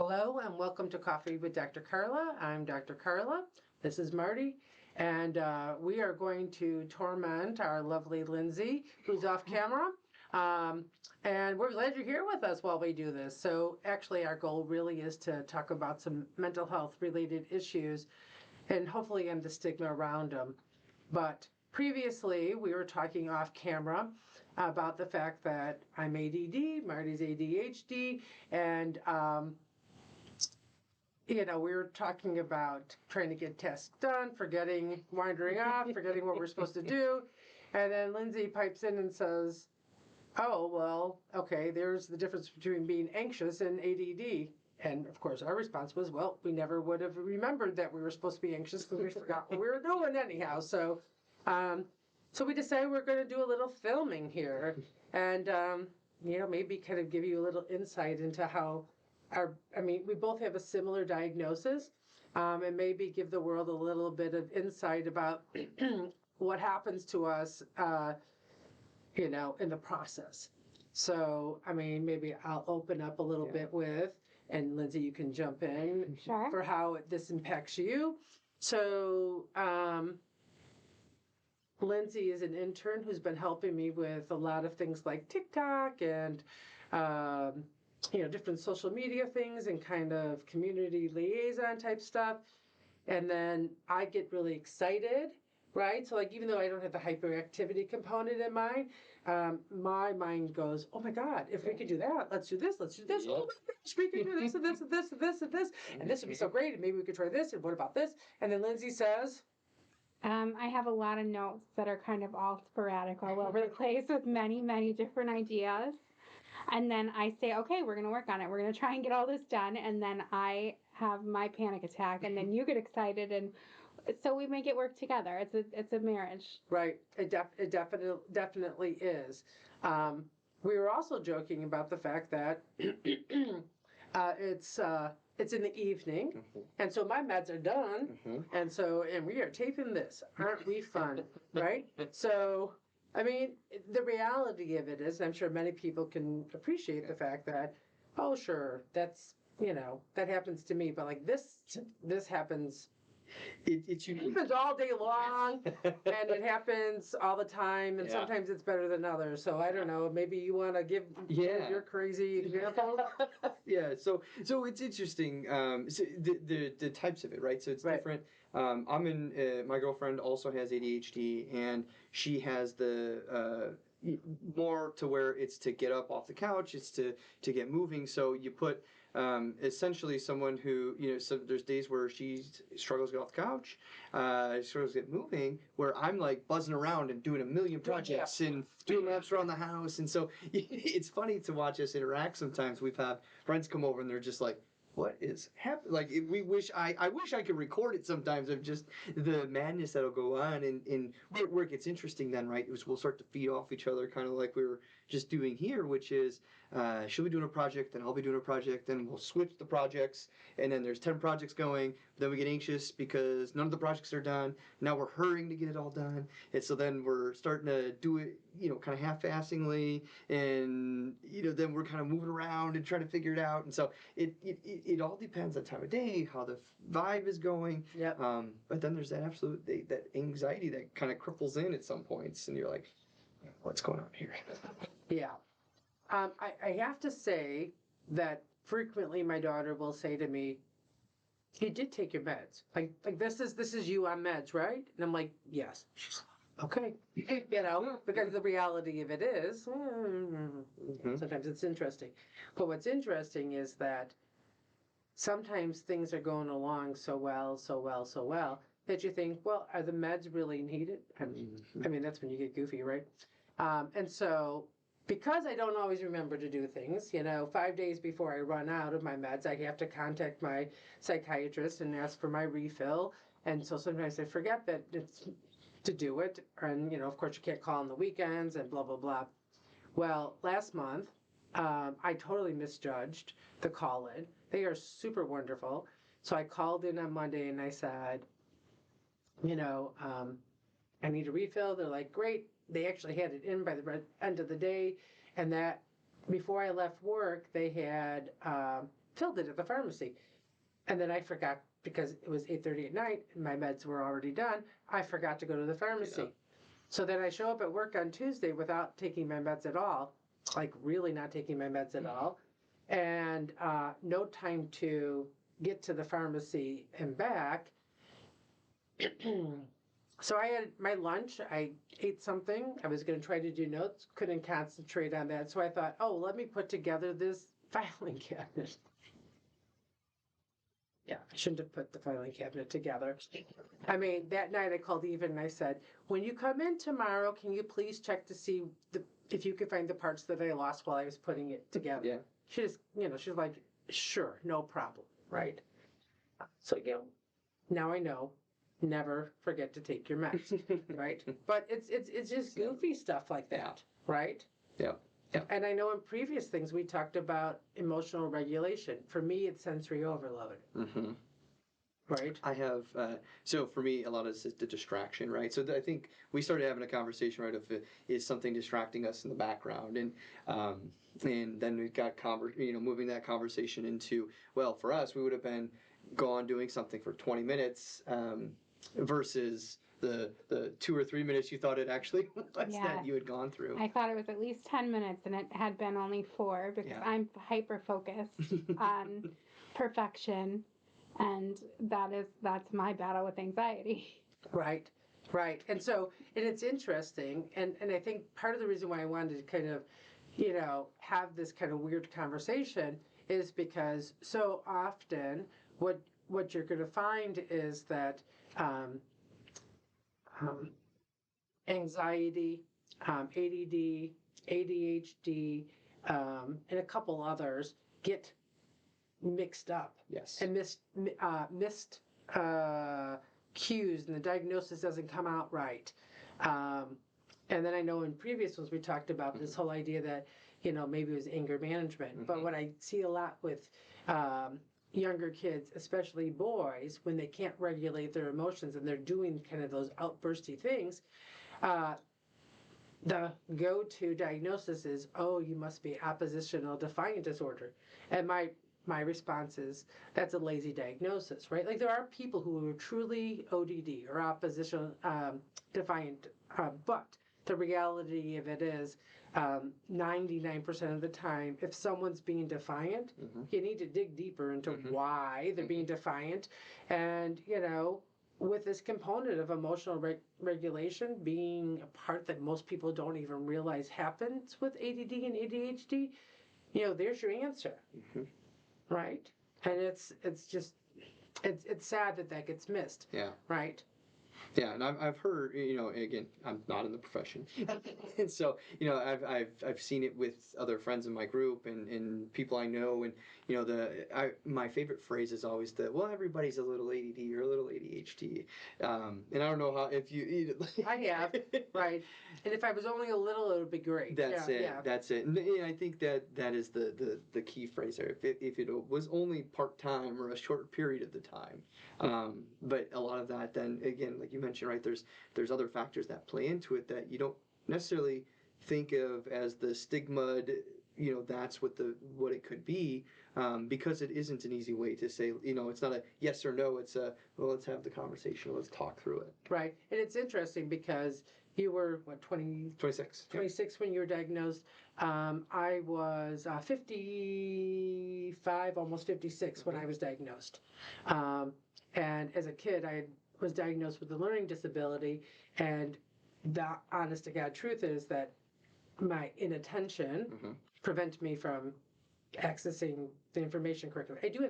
Hello and welcome to Coffee with Dr. Carla. I'm Dr. Carla. This is Marty. And we are going to torment our lovely Lindsay, who's off camera. And we're glad you're here with us while we do this. So actually our goal really is to talk about some mental health related issues and hopefully end the stigma around them. But previously we were talking off camera about the fact that I'm ADD, Marty's ADHD, and we were talking about trying to get tests done, wandering off, forgetting what we're supposed to do. And then Lindsay pipes in and says, oh, well, okay, there's the difference between being anxious and ADD. And of course, our response was, well, we never would have remembered that we were supposed to be anxious because we forgot what we were doing anyhow. So we decided we're going to do a little filming here and, maybe kind of give you a little insight into how we both have a similar diagnosis, and maybe give the world a little bit of insight about what happens to us, in the process. So, maybe I'll open up a little bit with, and Lindsay, you can jump in for how this impacts you. So, Lindsay is an intern who's been helping me with a lot of things like TikTok and, different social media things and kind of community liaison type stuff. And then I get really excited, right? So even though I don't have the hyperactivity component in mine, my mind goes, oh my God, if we could do that, let's do this. Yeah. Oh my gosh, we could do this and this and this and this and this. And this would be so great. And maybe we could try this. And what about this? And then Lindsay says, I have a lot of notes that are kind of all sporadic all over the place with many, many different ideas. And then I say, okay, we're going to work on it. We're going to try and get all this done. And then I have my panic attack, and then you get excited. And so we make it work together. It's a marriage. Right. It definitely is. We were also joking about the fact that it's in the evening, and so my meds are done, and we are taping this. Aren't we fun, right? So, the reality of it is, I'm sure many people can appreciate the fact that, oh, sure, that's, that happens to me, but this happens. It happens all day long, and it happens all the time, and sometimes it's better than others. So I don't know. Maybe you want to give your crazy example. Yeah. So it's interesting. So the types of it, right? So it's different. I'm in. My girlfriend also has ADHD, and she has the more to where it's to get up off the couch. It's to get moving. So you put. Essentially someone who, so there's days where she struggles to get off the couch, struggles to get moving, where I'm buzzing around and doing a million projects and doing laps around the house. And so it's funny to watch us interact sometimes. We've had friends come over and they're just like, what is happening? I wish I could record it sometimes of just the madness that'll go on, and where it gets interesting then, right? We'll start to feed off each other, kind of like we were just doing here, which is she'll be doing a project, then I'll be doing a project, then we'll switch the projects, and then there's 10 projects going, then we get anxious because none of the projects are done. Now we're hurrying to get it all done, and so then we're starting to do it, kind of half-assingly, and then we're kind of moving around and trying to figure it out, and so it all depends on time of day, how the vibe is going. Yep. But then there's that anxiety that kind of cripples in at some points, and you're like, what's going on here? Yeah. I have to say that frequently my daughter will say to me, you did take your meds. Like this is you on meds, right? And I'm like, yes. She's like, okay. Because the reality of it is, sometimes it's interesting. But what's interesting is that sometimes things are going along so well, that you think, well, are the meds really needed? That's when you get goofy, right? And so, because I don't always remember to do things, 5 days before I run out of my meds, I have to contact my psychiatrist and ask for my refill. And so sometimes I forget that it's to do it. And, of course, you can't call on the weekends and blah, blah, blah. Well, last month, I totally misjudged the call-in. They are super wonderful. So I called in on Monday and I said, I need a refill. They're like, great. They actually had it in by the end of the day. And that before I left work, they had filled it at the pharmacy. And then I forgot, because it was 8:30 at night and my meds were already done, I forgot to go to the pharmacy. Yeah. So then I show up at work on Tuesday without taking my meds at all, like really not taking my meds at all, and no time to get to the pharmacy and back. So I had my lunch, I ate something, I was going to try to do notes, couldn't concentrate on that. So I thought, oh, let me put together this filing cabinet. Yeah, I shouldn't have put the filing cabinet together. I mean, that night I called Eva and I said, when you come in tomorrow, can you please check to see if you could find the parts that I lost while I was putting it together? Yeah. She just, she's like, sure, no problem, right? So, now I know, never forget to take your meds, right? But it's just goofy stuff like that, right? Yeah. Yeah. And I know in previous things we talked about emotional regulation. For me, it's sensory overload. Mm-hmm. Right. I have, so for me, a lot of this is the distraction, right? So I think we started having a conversation, right, of is something distracting us in the background, and then we got moving that conversation into, well, for us, we would have been gone doing something for 20 minutes versus the 2 or 3 minutes you thought it actually was that you had gone through. I thought it was at least 10 minutes, and it had been only 4 because I'm hyper focused on perfection. And that's my battle with anxiety. Right. And so, and it's interesting, and I think part of the reason why I wanted to kind of, have this kind of weird conversation is because so often what you're going to find is that anxiety, ADD, ADHD, and a couple others get mixed up. Yes. And missed cues, and the diagnosis doesn't come out right. And then I know in previous ones we talked about this whole idea that, maybe it was anger management. But what I see a lot with younger kids, especially boys, when they can't regulate their emotions and they're doing kind of those outbursty things, the go-to diagnosis is, oh, you must be oppositional defiant disorder. And my response is, that's a lazy diagnosis, right? Like there are people who are truly ODD or oppositional defiant, but the reality of it is 99% of the time, if someone's being defiant, you need to dig deeper into why they're being defiant. And, with this component of emotional regulation being a part that most people don't even realize happens with ADD and ADHD, there's your answer. Right? And it's just, it's sad that gets missed. Yeah. Right? Yeah, and I've heard, again, I'm not in the profession, and so I've seen it with other friends in my group and people I know, and my favorite phrase is always well, everybody's a little ADD or a little ADHD, and I don't know if you eat it. I have, right, and if I was only a little, it would be great. That's it, and I think that is the key phrase there. If it was only part time or a short period of the time, but a lot of that then again, like you mentioned, right, there's other factors that play into it that you don't necessarily think of as the stigma, that's what it could be, because it isn't an easy way to say, it's not a yes or no, it's a, well, let's have the conversation, let's talk through it. Right, and it's interesting because you were, 26 when you were diagnosed. I was 55, almost 56 when I was diagnosed. And as a kid, I was diagnosed with a learning disability, and the honest to God truth is that my inattention prevented me from accessing the information correctly. I do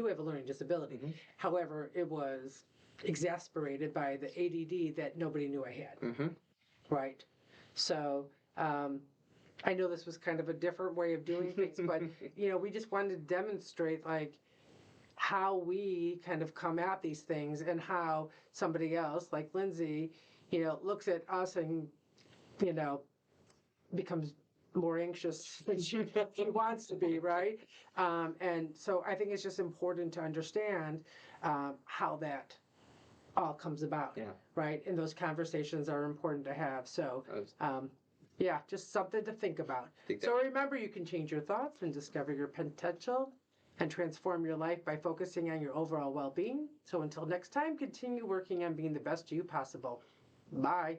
have a learning disability. However, it was exasperated by the ADD that nobody knew I had. Right. So I know this was kind of a different way of doing things, but we just wanted to demonstrate how we kind of come at these things, and how somebody else like Lindsay, looks at us and, becomes more anxious than she wants to be, right? And so I think it's just important to understand how that all comes about, right? And those conversations are important to have. So, just something to think about. So remember, you can change your thoughts and discover your potential. and transform your life by focusing on your overall well-being. So until next time, continue working on being the best you possible. Bye.